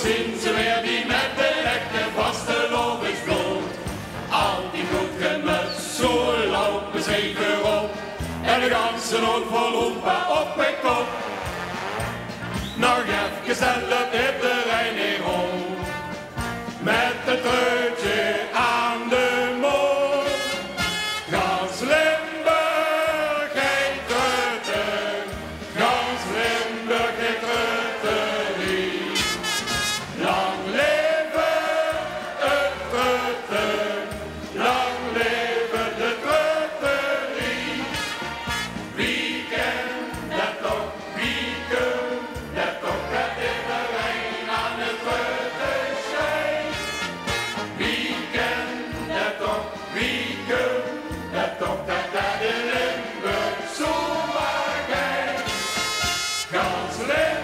zien ze weer die met de lekke vaste logischbloot. Al die goed gemutst, zo lopen ze even op. En de ganse nood vol hoempa op en kop. Nog even stellen dit terrein in rond. Met het treutje aan de mond. Gans Limburg geen trutten. Gans Limburg geen trutterie. Lang leven het trutten. Lang leven de trutterie. Wie kent dat toch? Wie kent dat toch? Dat iedereen aan het trutten schijnt. Wie kent dat toch? Wie kent dat toch? Dat in Limburg zo maar kijkt. Gans Limburg.